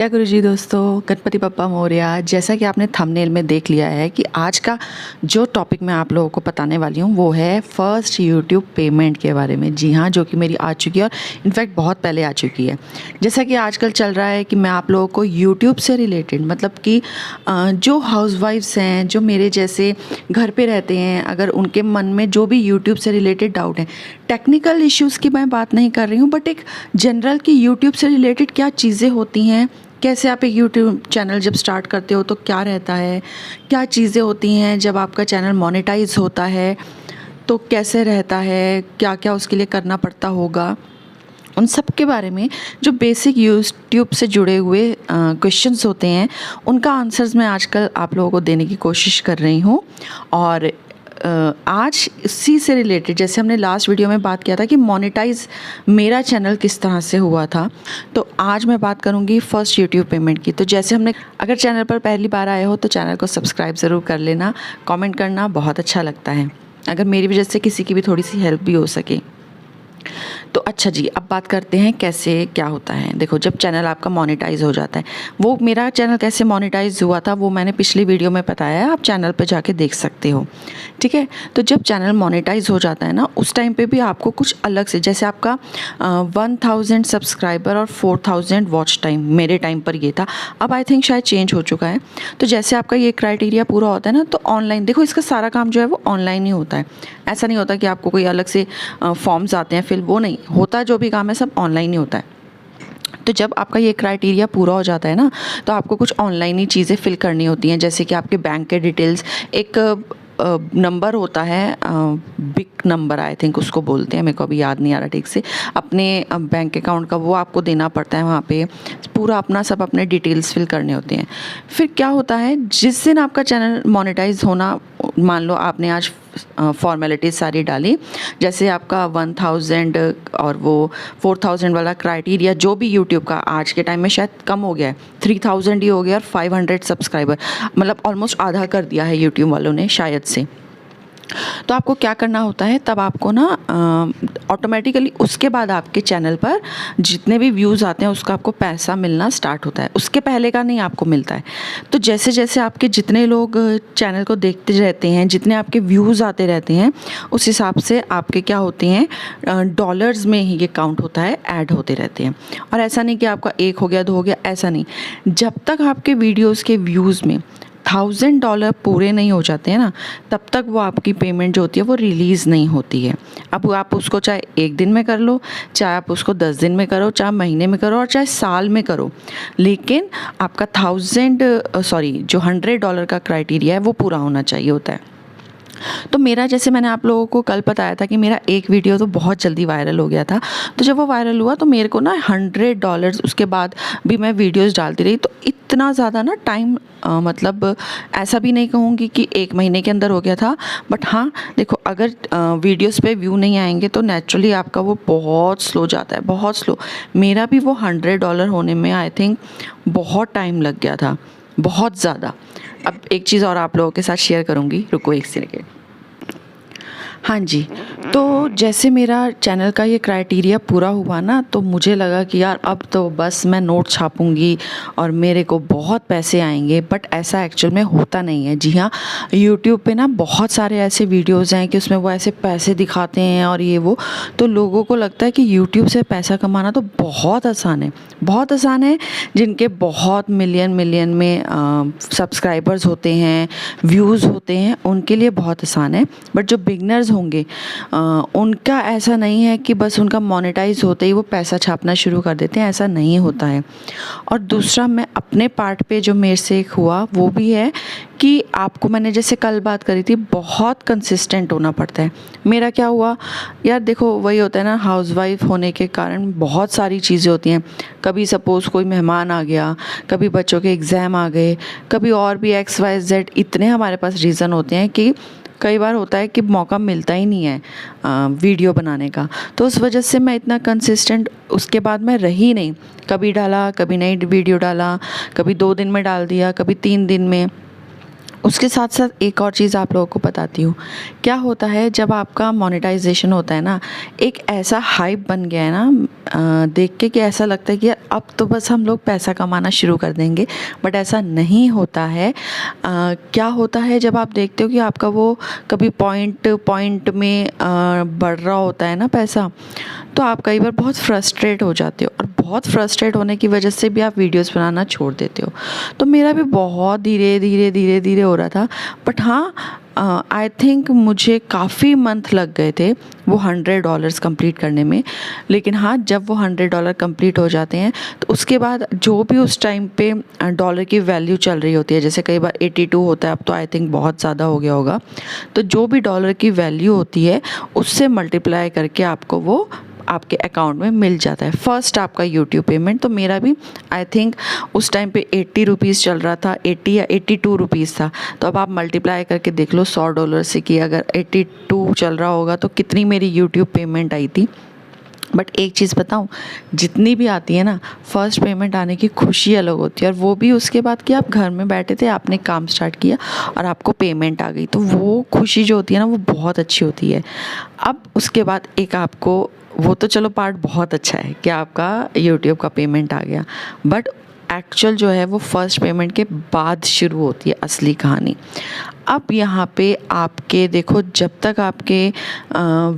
क्या गुरुजी दोस्तों, गणपति बप्पा मोरया। जैसा कि आपने थंबनेल में देख लिया है कि आज का जो टॉपिक मैं आप लोगों को बताने वाली हूँ वो है फ़र्स्ट यूट्यूब पेमेंट के बारे में। जी हाँ, जो कि मेरी आ चुकी है और इनफैक्ट बहुत पहले आ चुकी है। जैसा कि आजकल चल रहा है कि मैं आप लोगों को यूट्यूब से रिलेटेड मतलब कि जो हाउसवाइफ्स हैं, जो मेरे जैसे घर पे रहते हैं, अगर उनके मन में जो भी यूट्यूब से रिलेटेड डाउट है, टेक्निकल इश्यूज़ की मैं बात नहीं कर रही हूँ, बट एक जनरल कि यूट्यूब से रिलेटेड क्या चीज़ें होती हैं, कैसे आप एक यूट्यूब चैनल जब स्टार्ट करते हो तो क्या रहता है, क्या चीज़ें होती हैं जब आपका चैनल मोनेटाइज होता है तो कैसे रहता है, क्या क्या उसके लिए करना पड़ता होगा, उन सब के बारे में जो बेसिक यूट्यूब से जुड़े हुए क्वेश्चंस होते हैं उनका आंसर्स मैं आजकल आप लोगों को देने की कोशिश कर रही हूँ। और आज इसी से रिलेटेड, जैसे हमने लास्ट वीडियो में बात किया था कि मोनेटाइज मेरा चैनल किस तरह से हुआ था, तो आज मैं बात करूंगी फर्स्ट यूट्यूब पेमेंट की। तो जैसे हमने, अगर चैनल पर पहली बार आए हो तो चैनल को सब्सक्राइब ज़रूर कर लेना, कमेंट करना बहुत अच्छा लगता है, अगर मेरी वजह से किसी की भी थोड़ी सी हेल्प भी हो सके। तो अच्छा जी, अब बात करते हैं कैसे क्या होता है। देखो, जब चैनल आपका मोनेटाइज हो जाता है, वो मेरा चैनल कैसे मोनेटाइज हुआ था वो मैंने पिछली वीडियो में बताया है, आप चैनल पे जाके देख सकते हो। ठीक है, तो जब चैनल मोनेटाइज हो जाता है ना, उस टाइम पे भी आपको कुछ अलग से, जैसे आपका 1000 सब्सक्राइबर और 4000 वॉच टाइम मेरे टाइम पर ये था, अब आई थिंक शायद चेंज हो चुका है। तो जैसे आपका ये क्राइटेरिया पूरा होता है ना, तो ऑनलाइन देखो, इसका सारा काम जो है वो ऑनलाइन ही होता है। ऐसा नहीं होता कि आपको कोई अलग से फॉर्म्स आते हैं, फिर वो नहीं होता, जो भी काम है सब ऑनलाइन ही होता है। तो जब आपका ये क्राइटेरिया पूरा हो जाता है ना, तो आपको कुछ ऑनलाइन ही चीज़ें फिल करनी होती हैं, जैसे कि आपके बैंक के डिटेल्स, एक नंबर होता है, बिग नंबर आई थिंक उसको बोलते हैं, मेरे को अभी याद नहीं आ रहा ठीक से, अपने बैंक अकाउंट का वो आपको देना पड़ता है। वहाँ पे पूरा अपना सब अपने डिटेल्स फिल करने होते हैं। फिर क्या होता है, जिस दिन आपका चैनल मोनेटाइज होना, मान लो आपने आज फॉर्मेलिटीज़ सारी डाली, जैसे आपका 1000 और वो 4000 वाला क्राइटेरिया जो भी यूट्यूब का आज के टाइम में शायद कम हो गया है, 3000 ही हो गया, और 500 सब्सक्राइबर, मतलब ऑलमोस्ट आधा कर दिया है यूट्यूब वालों ने शायद से। तो आपको क्या करना होता है, तब आपको ना ऑटोमेटिकली उसके बाद आपके चैनल पर जितने भी व्यूज़ आते हैं उसका आपको पैसा मिलना स्टार्ट होता है, उसके पहले का नहीं आपको मिलता है। तो जैसे जैसे आपके जितने लोग चैनल को देखते रहते हैं, जितने आपके व्यूज़ आते रहते हैं, उस हिसाब से आपके क्या होते हैं, डॉलर्स में ही ये काउंट होता है, ऐड होते रहते हैं। और ऐसा नहीं कि आपका 1 हो गया 2 हो गया, ऐसा नहीं, जब तक आपके वीडियोज़ के व्यूज़ में $1000 पूरे नहीं हो जाते हैं ना, तब तक वो आपकी पेमेंट जो होती है वो रिलीज़ नहीं होती है। अब आप उसको चाहे 1 दिन में कर लो, चाहे आप उसको 10 दिन में करो, चाहे महीने में करो, और चाहे साल में करो, लेकिन आपका जो $100 का क्राइटेरिया है वो पूरा होना चाहिए होता है। तो मेरा, जैसे मैंने आप लोगों को कल बताया था कि मेरा एक वीडियो तो बहुत जल्दी वायरल हो गया था, तो जब वो वायरल हुआ तो मेरे को ना $100, उसके बाद भी मैं वीडियोस डालती रही, तो इतना ज़्यादा ना टाइम, मतलब ऐसा भी नहीं कहूँगी कि 1 महीने के अंदर हो गया था, बट हाँ देखो, अगर वीडियोस पे व्यू नहीं आएंगे तो नेचुरली आपका वो बहुत स्लो जाता है, बहुत स्लो। मेरा भी वो $100 होने में आई थिंक बहुत टाइम लग गया था, बहुत ज़्यादा। अब एक चीज़ और आप लोगों के साथ शेयर करूँगी, रुको एक सेकेंड। हाँ जी, तो जैसे मेरा चैनल का ये क्राइटेरिया पूरा हुआ ना, तो मुझे लगा कि यार अब तो बस मैं नोट छापूंगी और मेरे को बहुत पैसे आएंगे, बट ऐसा एक्चुअल में होता नहीं है। जी हाँ, यूट्यूब पे ना बहुत सारे ऐसे वीडियोज़ हैं कि उसमें वो ऐसे पैसे दिखाते हैं और ये वो, तो लोगों को लगता है कि यूट्यूब से पैसा कमाना तो बहुत आसान है, बहुत आसान है। जिनके बहुत मिलियन मिलियन में सब्सक्राइबर्स होते हैं, व्यूज़ होते हैं, उनके लिए बहुत आसान है, बट जो बिगनर्स होंगे उनका ऐसा नहीं है कि बस उनका मोनेटाइज होते ही वो पैसा छापना शुरू कर देते हैं, ऐसा नहीं होता है। और दूसरा, मैं अपने पार्ट पे जो मेरे से एक हुआ वो भी है कि आपको, मैंने जैसे कल बात करी थी, बहुत कंसिस्टेंट होना पड़ता है। मेरा क्या हुआ यार, देखो वही होता है ना, हाउसवाइफ होने के कारण बहुत सारी चीज़ें होती हैं, कभी सपोज़ कोई मेहमान आ गया, कभी बच्चों के एग्ज़ाम आ गए, कभी और भी XYZ, इतने हमारे पास रीज़न होते हैं कि कई बार होता है कि मौका मिलता ही नहीं है वीडियो बनाने का। तो उस वजह से मैं इतना कंसिस्टेंट उसके बाद मैं रही नहीं, कभी डाला, कभी नहीं वीडियो डाला, कभी 2 दिन में डाल दिया, कभी 3 दिन में। उसके साथ साथ एक और चीज़ आप लोगों को बताती हूँ। क्या होता है जब आपका मोनेटाइजेशन होता है ना, एक ऐसा हाइप बन गया है ना देख के कि ऐसा लगता है कि यार अब तो बस हम लोग पैसा कमाना शुरू कर देंगे, बट ऐसा नहीं होता है। क्या होता है जब आप देखते हो कि आपका वो कभी पॉइंट पॉइंट में बढ़ रहा होता है ना पैसा, तो आप कई बार बहुत फ्रस्ट्रेट हो जाते हो, और बहुत फ्रस्ट्रेट होने की वजह से भी आप वीडियोस बनाना छोड़ देते हो। तो मेरा भी बहुत धीरे धीरे धीरे धीरे हो रहा था, बट हाँ, आई थिंक मुझे काफ़ी मंथ लग गए थे वो $100 कंप्लीट करने में। लेकिन हाँ, जब वो $100 कंप्लीट हो जाते हैं तो उसके बाद जो भी उस टाइम पे डॉलर की वैल्यू चल रही होती है, जैसे कई बार 82 होता है, अब तो आई थिंक बहुत ज़्यादा हो गया होगा, तो जो भी डॉलर की वैल्यू होती है उससे मल्टीप्लाई करके आपको वो आपके अकाउंट में मिल जाता है फर्स्ट आपका यूट्यूब पेमेंट। तो मेरा भी आई थिंक उस टाइम पे 80 रुपीज़ चल रहा था, 80 या 82 रुपीज़ था। तो अब आप मल्टीप्लाई करके देख लो $100 से कि अगर 82 चल रहा होगा तो कितनी मेरी यूट्यूब पेमेंट आई थी। बट एक चीज़ बताऊँ, जितनी भी आती है ना, फर्स्ट पेमेंट आने की खुशी अलग होती है, और वो भी उसके बाद कि आप घर में बैठे थे, आपने काम स्टार्ट किया और आपको पेमेंट आ गई, तो वो खुशी जो होती है ना वो बहुत अच्छी होती है। अब उसके बाद एक आपको वो तो चलो पार्ट बहुत अच्छा है कि आपका यूट्यूब का पेमेंट आ गया, बट एक्चुअल जो है वो फर्स्ट पेमेंट के बाद शुरू होती है असली कहानी। अब यहाँ पे आपके देखो, जब तक आपके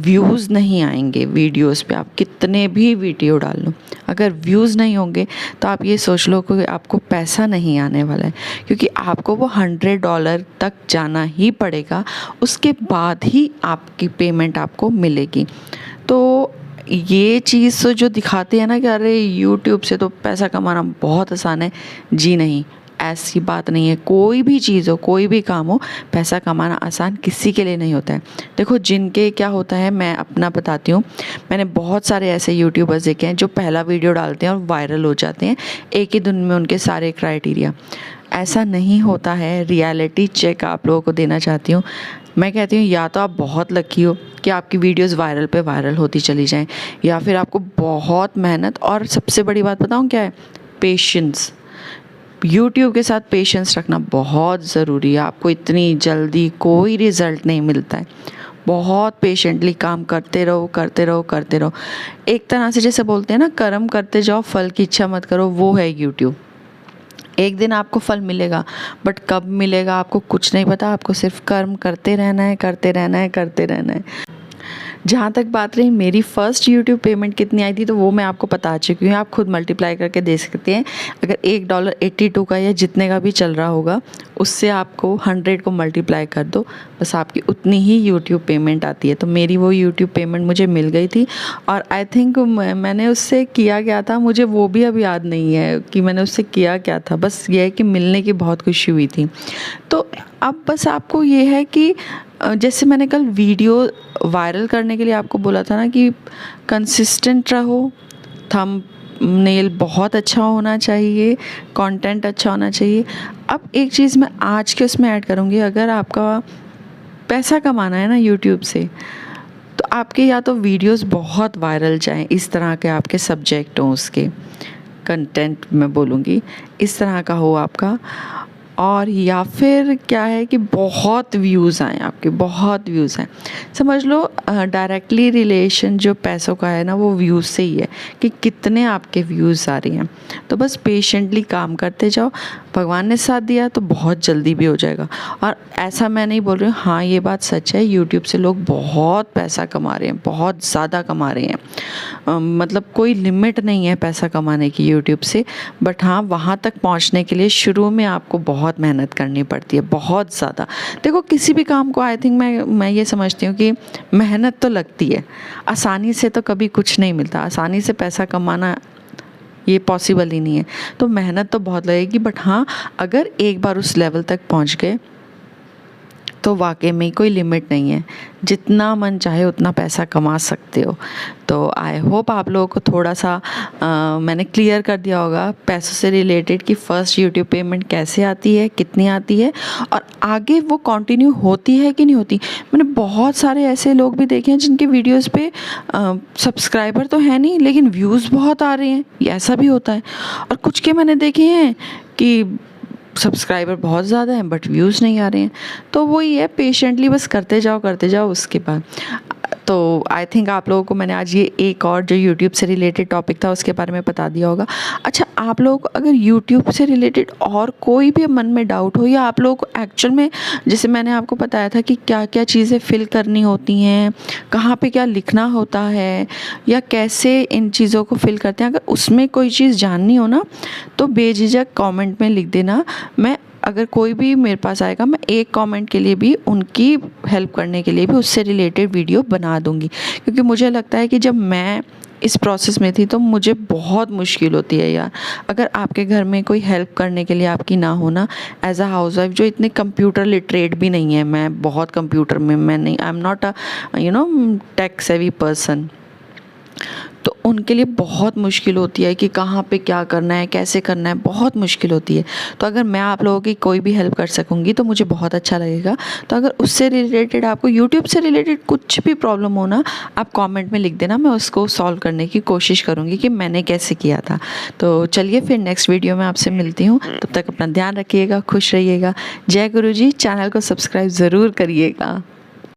व्यूज़ नहीं आएंगे वीडियोस पे, आप कितने भी वीडियो डाल लो, अगर व्यूज़ नहीं होंगे तो आप ये सोच लो कि आपको पैसा नहीं आने वाला है, क्योंकि आपको वो $100 तक जाना ही पड़ेगा, उसके बाद ही आपकी पेमेंट आपको मिलेगी। तो ये चीज़ तो जो दिखाते हैं ना कि अरे यूट्यूब से तो पैसा कमाना बहुत आसान है, जी नहीं, ऐसी बात नहीं है। कोई भी चीज़ हो, कोई भी काम हो, पैसा कमाना आसान किसी के लिए नहीं होता है। देखो, जिनके क्या होता है, मैं अपना बताती हूँ, मैंने बहुत सारे ऐसे यूट्यूबर्स देखे हैं जो पहला वीडियो डालते हैं और वायरल हो जाते हैं एक ही दिन में, उनके सारे क्राइटेरिया। ऐसा नहीं होता है। रियलिटी चेक आप लोगों को देना चाहती हूँ। मैं कहती हूँ या तो आप बहुत लकी हो कि आपकी वीडियोस वायरल पे वायरल होती चली जाएं, या फिर आपको बहुत मेहनत, और सबसे बड़ी बात बताऊँ क्या है, पेशेंस। यूट्यूब के साथ पेशेंस रखना बहुत ज़रूरी है। आपको इतनी जल्दी कोई रिज़ल्ट नहीं मिलता है। बहुत पेशेंटली काम करते रहो, करते रहो, करते रहो। एक तरह से जैसे बोलते हैं ना, कर्म करते जाओ, फल की इच्छा मत करो, वो है यूट्यूब। एक दिन आपको फल मिलेगा, बट कब मिलेगा आपको कुछ नहीं पता। आपको सिर्फ कर्म करते रहना है, करते रहना है, करते रहना है। जहाँ तक बात रही मेरी फ़र्स्ट यूट्यूब पेमेंट कितनी आई थी, तो वो मैं आपको बता चुकी हूँ। आप खुद मल्टीप्लाई करके दे सकते हैं। अगर $1 82 का या जितने का भी चल रहा होगा, उससे आपको 100 को मल्टीप्लाई कर दो, बस आपकी उतनी ही यूट्यूब पेमेंट आती है। तो मेरी वो यूट्यूब पेमेंट मुझे मिल गई थी, और आई थिंक मैंने उससे किया क्या था, मुझे वो भी अब याद नहीं है कि मैंने उससे किया क्या था। बस ये है कि मिलने की बहुत खुशी हुई थी। तो अब बस आपको ये है कि जैसे मैंने कल वीडियो वायरल करने के लिए आपको बोला था ना कि कंसिस्टेंट रहो, थंबनेल बहुत अच्छा होना चाहिए, कंटेंट अच्छा होना चाहिए। अब एक चीज़ मैं आज के उसमें ऐड करूँगी, अगर आपका पैसा कमाना है ना यूट्यूब से, तो आपके या तो वीडियोस बहुत वायरल जाएं, इस तरह के आपके सब्जेक्ट हों, उसके कंटेंट मैं बोलूँगी इस तरह का हो आपका, और या फिर क्या है कि बहुत व्यूज़ आए आपके, बहुत व्यूज़ आए। समझ लो डायरेक्टली रिलेशन जो पैसों का है ना, वो व्यूज़ से ही है कि कितने आपके व्यूज़ आ रही हैं। तो बस पेशेंटली काम करते जाओ, भगवान ने साथ दिया तो बहुत जल्दी भी हो जाएगा। और ऐसा मैं नहीं बोल रही हूँ, हाँ ये बात सच है, यूट्यूब से लोग बहुत पैसा कमा रहे हैं, बहुत ज़्यादा कमा रहे हैं। मतलब कोई लिमिट नहीं है पैसा कमाने की यूट्यूब से। बट हाँ, वहाँ तक पहुँचने के लिए शुरू में आपको बहुत मेहनत करनी पड़ती है, बहुत ज़्यादा। देखो, किसी भी काम को आई थिंक मैं ये समझती हूँ कि मेहनत तो लगती है। आसानी से तो कभी कुछ नहीं मिलता, आसानी से पैसा कमाना ये पॉसिबल ही नहीं है। तो मेहनत तो बहुत लगेगी, बट हाँ, अगर एक बार उस लेवल तक पहुँच गए तो वाकई में कोई लिमिट नहीं है, जितना मन चाहे उतना पैसा कमा सकते हो। तो आई होप आप लोगों को थोड़ा सा मैंने क्लियर कर दिया होगा पैसों से रिलेटेड कि फ़र्स्ट यूट्यूब पेमेंट कैसे आती है, कितनी आती है, और आगे वो कंटिन्यू होती है कि नहीं होती। मैंने बहुत सारे ऐसे लोग भी देखे हैं जिनके वीडियोस पे सब्सक्राइबर तो है नहीं, लेकिन व्यूज़ बहुत आ रहे हैं, ये ऐसा भी होता है। और कुछ के मैंने देखे हैं कि सब्सक्राइबर बहुत ज़्यादा हैं बट व्यूज़ नहीं आ रहे हैं। तो वही है, पेशेंटली बस करते जाओ उसके बाद। तो आई थिंक आप लोगों को मैंने आज ये एक और जो यूट्यूब से रिलेटेड टॉपिक था उसके बारे में बता दिया होगा। अच्छा, आप लोगों को अगर यूट्यूब से रिलेटेड और कोई भी मन में डाउट हो, या आप लोगों को एक्चुअल में जैसे मैंने आपको बताया था कि क्या क्या चीज़ें फिल करनी होती हैं, कहाँ पे क्या लिखना होता है, या कैसे इन चीज़ों को फिल करते हैं, अगर उसमें कोई चीज़ जाननी हो ना तो बेझिझक कमेंट में लिख देना। मैं अगर कोई भी मेरे पास आएगा, मैं एक कमेंट के लिए भी उनकी हेल्प करने के लिए भी उससे रिलेटेड वीडियो बना दूंगी, क्योंकि मुझे लगता है कि जब मैं इस प्रोसेस में थी तो मुझे बहुत मुश्किल होती है यार। अगर आपके घर में कोई हेल्प करने के लिए आपकी ना हो ना, एज अ हाउस वाइफ जो इतने कंप्यूटर लिटरेट भी नहीं है, मैं बहुत कंप्यूटर में मैं नहीं, I am not a tech savvy person, तो उनके लिए बहुत मुश्किल होती है कि कहाँ पे क्या करना है, कैसे करना है, बहुत मुश्किल होती है। तो अगर मैं आप लोगों की कोई भी हेल्प कर सकूँगी तो मुझे बहुत अच्छा लगेगा। तो अगर उससे रिलेटेड, आपको यूट्यूब से रिलेटेड कुछ भी प्रॉब्लम हो ना, आप कमेंट में लिख देना, मैं उसको सॉल्व करने की कोशिश करूँगी कि मैंने कैसे किया था। तो चलिए फिर नेक्स्ट वीडियो में आपसे मिलती हूँ, तब तक अपना ध्यान रखिएगा, खुश रहिएगा। जय गुरु जी। चैनल को सब्सक्राइब ज़रूर करिएगा।